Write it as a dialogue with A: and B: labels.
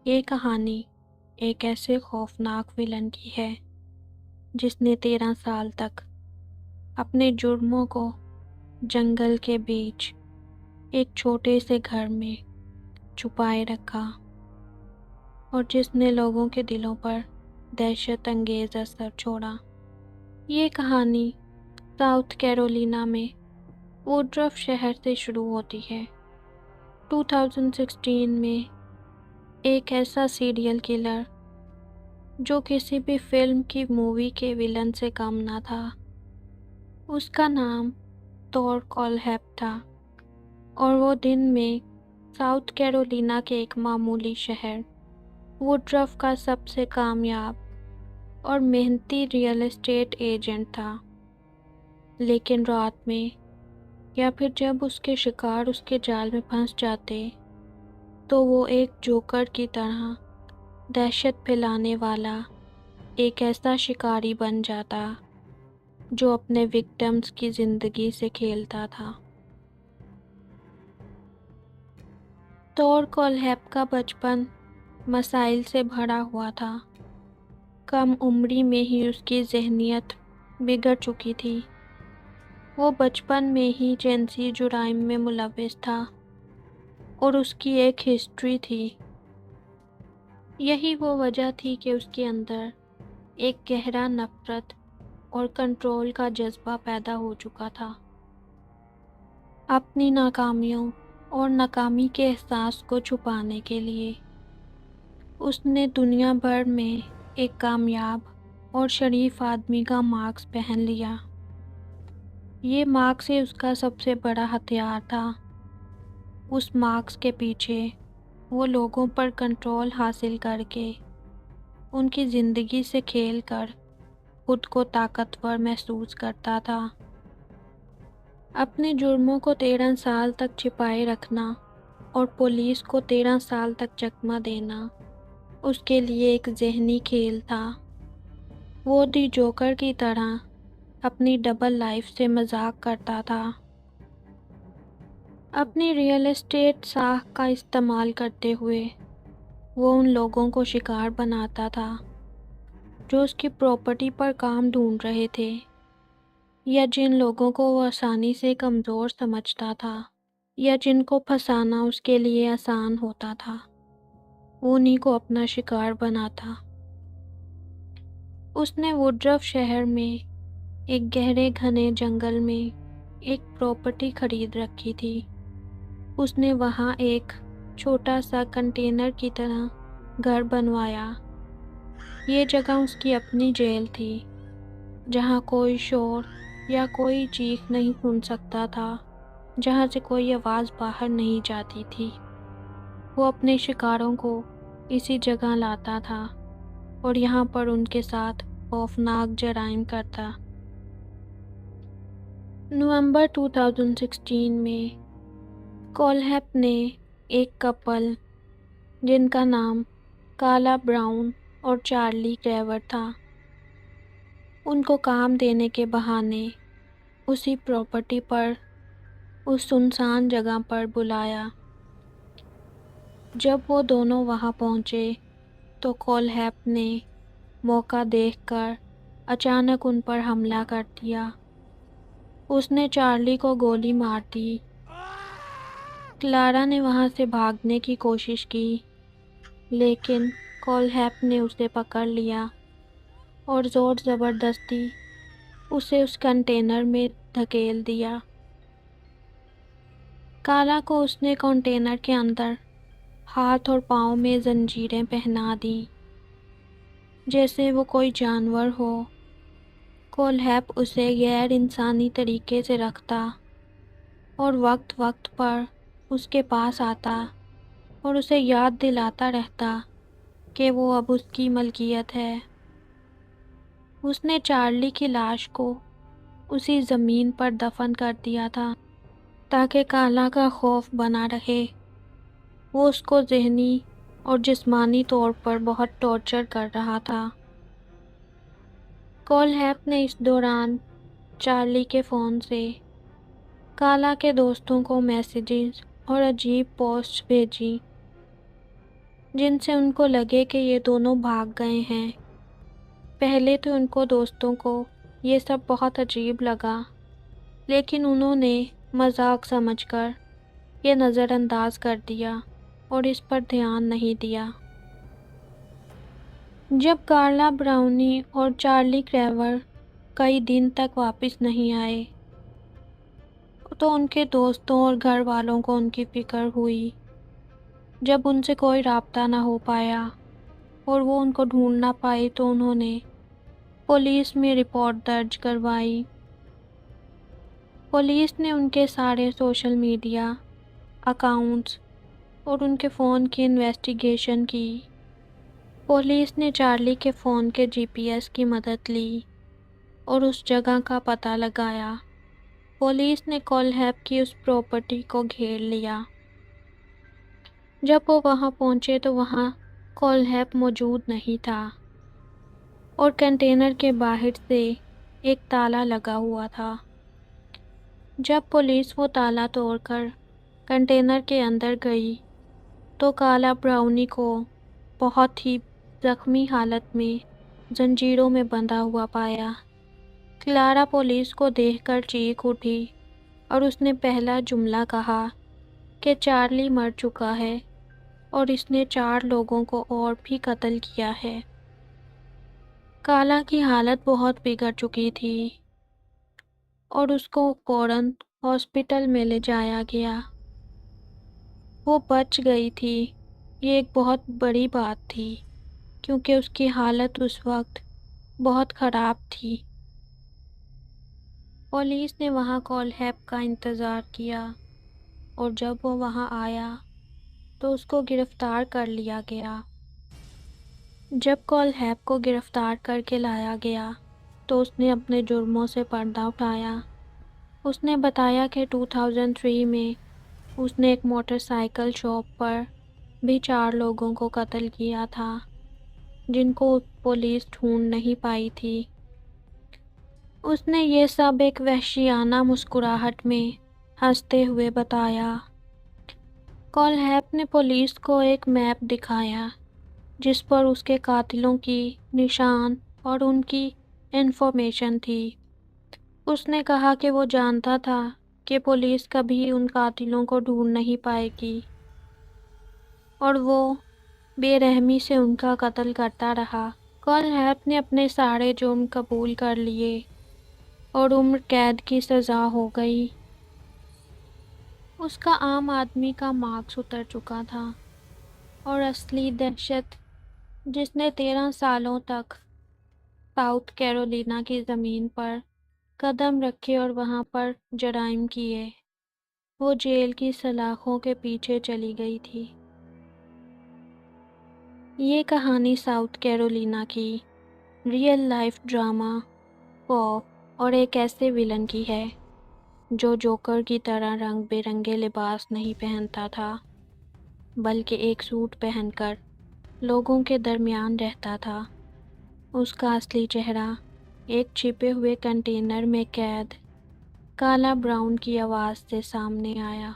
A: یہ کہانی ایک ایسے خوفناک ویلن کی ہے جس نے 13 سال تک اپنے جرموں کو جنگل کے بیچ ایک چھوٹے سے گھر میں چھپائے رکھا اور جس نے لوگوں کے دلوں پر دہشت انگیز اثر چھوڑا۔ یہ کہانی ساؤتھ کیرولینا میں ووڈرف شہر سے شروع ہوتی ہے۔ 2016 میں ایک ایسا سیریل کلر جو کسی بھی فلم کی مووی کے ویلن سے کم نہ تھا۔ اس کا نام تور کولہیپ تھا اور وہ دن میں ساؤتھ کیرولینا کے ایک معمولی شہر ووڈرف کا سب سے کامیاب اور محنتی ریئل اسٹیٹ ایجنٹ تھا۔ لیکن رات میں یا پھر جب اس کے شکار اس کے جال میں پھنس جاتے تو وہ ایک جوکر کی طرح دہشت پھیلانے والا ایک ایسا شکاری بن جاتا جو اپنے وکٹمز کی زندگی سے کھیلتا تھا۔ تور کولہیپ کا بچپن مسائل سے بھرا ہوا تھا۔ کم عمری میں ہی اس کی ذہنیت بگڑ چکی تھی۔ وہ بچپن میں ہی جنسی جرائم میں ملوث تھا اور اس کی ایک ہسٹری تھی۔ یہی وہ وجہ تھی کہ اس کے اندر ایک گہرا نفرت اور کنٹرول کا جذبہ پیدا ہو چکا تھا۔ اپنی ناکامیوں اور ناکامی کے احساس کو چھپانے کے لیے اس نے دنیا بھر میں ایک کامیاب اور شریف آدمی کا ماسک پہن لیا۔ یہ ماسک ہی اس کا سب سے بڑا ہتھیار تھا۔ اس ماسک کے پیچھے وہ لوگوں پر کنٹرول حاصل کر کے ان کی زندگی سے کھیل کر خود کو طاقتور محسوس کرتا تھا۔ اپنے جرموں کو 13 سال تک چھپائے رکھنا اور پولیس کو 13 سال تک چکمہ دینا اس کے لیے ایک ذہنی کھیل تھا۔ وہ دی جوکر کی طرح اپنی ڈبل لائف سے مذاق کرتا تھا۔ اپنی ریئل اسٹیٹ ساکھ کا استعمال کرتے ہوئے وہ ان لوگوں کو شکار بناتا تھا جو اس کی پراپرٹی پر کام ڈھونڈ رہے تھے یا جن لوگوں کو وہ آسانی سے کمزور سمجھتا تھا یا جن کو پھنسانا اس کے لیے آسان ہوتا تھا، وہ انہی کو اپنا شکار بناتا۔ اس نے ووڈرف شہر میں ایک گہرے گھنے جنگل میں ایک پراپرٹی خرید رکھی تھی۔ اس نے وہاں ایک چھوٹا سا کنٹینر کی طرح گھر بنوایا۔ یہ جگہ اس کی اپنی جیل تھی جہاں کوئی شور یا کوئی چیخ نہیں سن سکتا تھا، جہاں سے کوئی آواز باہر نہیں جاتی تھی۔ وہ اپنے شکاروں کو اسی جگہ لاتا تھا اور یہاں پر ان کے ساتھ خوفناک جرائم کرتا۔ نومبر 2016 میں کولہیپ نے ایک کپل جن کا نام کالا براؤن اور چارلی کریور تھا، ان کو کام دینے کے بہانے اسی پراپرٹی پر اس سنسان جگہ پر بلایا۔ جب وہ دونوں وہاں پہنچے تو کولہیپ نے موقع دیکھ کر اچانک ان پر حملہ کر دیا۔ اس نے چارلی کو گولی مار دی۔ کلارا نے وہاں سے بھاگنے کی کوشش کی لیکن کولہیپ نے اسے پکڑ لیا اور زور زبردستی اسے اس کنٹینر میں دھکیل دیا۔ کالا کو اس نے کنٹینر کے اندر ہاتھ اور پاؤں میں زنجیریں پہنا دیں جیسے وہ کوئی جانور ہو۔ کولہیپ اسے غیر انسانی طریقے سے رکھتا اور وقت وقت پر اس کے پاس آتا اور اسے یاد دلاتا رہتا کہ وہ اب اس کی ملکیت ہے۔ اس نے چارلی کی لاش کو اسی زمین پر دفن کر دیا تھا تاکہ کالا کا خوف بنا رہے۔ وہ اس کو ذہنی اور جسمانی طور پر بہت ٹارچر کر رہا تھا۔ کولہیپ نے اس دوران چارلی کے فون سے کالا کے دوستوں کو میسیجز اور عجیب پوسٹس بھیجی۔ جن سے ان کو لگے کہ یہ دونوں بھاگ گئے ہیں۔ پہلے تو ان کو دوستوں کو یہ سب بہت عجیب لگا، لیکن انہوں نے مذاق سمجھ کر یہ نظر انداز کر دیا اور اس پر دھیان نہیں دیا۔ جب کارلا براؤنی اور چارلی کریور کئی دن تک واپس نہیں آئے تو ان کے دوستوں اور گھر والوں کو ان کی فکر ہوئی۔ جب ان سے کوئی رابطہ نہ ہو پایا اور وہ ان کو ڈھونڈ نہ پائی تو انہوں نے پولیس میں رپورٹ درج کروائی۔ پولیس نے ان کے سارے سوشل میڈیا اکاؤنٹس اور ان کے فون کی انویسٹیگیشن کی۔ پولیس نے چارلی کے فون کے GPS کی مدد لی اور اس جگہ کا پتہ لگایا۔ پولیس نے کولہیپ کی اس پراپرٹی کو گھیر لیا۔ جب وہ وہاں پہنچے تو وہاں کولہیپ موجود نہیں تھا اور کنٹینر کے باہر سے ایک تالا لگا ہوا تھا۔ جب پولیس وہ تالا توڑ کر کنٹینر کے اندر گئی تو کارلا براؤنی کو بہت ہی زخمی حالت میں زنجیروں میں بندھا ہوا پایا۔ کلارا پولیس کو دیکھ کر چیخ اٹھی اور اس نے پہلا جملہ کہا کہ چارلی مر چکا ہے اور اس نے 4 لوگوں کو اور بھی قتل کیا ہے۔ کارلا کی حالت بہت بگڑ چکی تھی اور اس کو فوراً ہاسپٹل میں لے جایا گیا۔ وہ بچ گئی تھی، یہ ایک بہت بڑی بات تھی کیونکہ اس کی حالت اس وقت بہت خراب تھی۔ پولیس نے وہاں کولہیپ کا انتظار کیا اور جب وہ وہاں آیا تو اس کو گرفتار کر لیا گیا۔ جب کولہیپ کو گرفتار کر کے لایا گیا تو اس نے اپنے جرموں سے پردہ اٹھایا۔ اس نے بتایا کہ 2003 میں اس نے ایک موٹر سائیکل شاپ پر بھی 4 لوگوں کو قتل کیا تھا جن کو پولیس ڈھونڈ نہیں پائی تھی۔ اس نے یہ سب ایک وحشیانہ مسکراہٹ میں ہنستے ہوئے بتایا۔ کولہیپ نے پولیس کو ایک میپ دکھایا جس پر اس کے قاتلوں کی نشان اور ان کی انفارمیشن تھی۔ اس نے کہا کہ وہ جانتا تھا کہ پولیس کبھی ان قاتلوں کو ڈھونڈ نہیں پائے گی اور وہ بے رحمی سے ان کا قتل کرتا رہا۔ کولہیپ نے اپنے سارے جرم قبول کر لیے اور عمر قید کی سزا ہو گئی۔ اس کا عام آدمی کا ماسک اتر چکا تھا اور اصلی دہشت جس نے 13 سالوں تک ساؤتھ کیرولینا کی زمین پر قدم رکھے اور وہاں پر جرائم کیے، وہ جیل کی سلاخوں کے پیچھے چلی گئی تھی۔ یہ کہانی ساؤتھ کیرولینا کی ریئل لائف ڈرامہ پاپ اور ایک ایسے ویلن کی ہے جو جوکر کی طرح رنگ برنگے لباس نہیں پہنتا تھا بلکہ ایک سوٹ پہن کر لوگوں کے درمیان رہتا تھا۔ اس کا اصلی چہرہ ایک چھپے ہوئے کنٹینر میں قید کارلا براؤن کی آواز سے سامنے آیا۔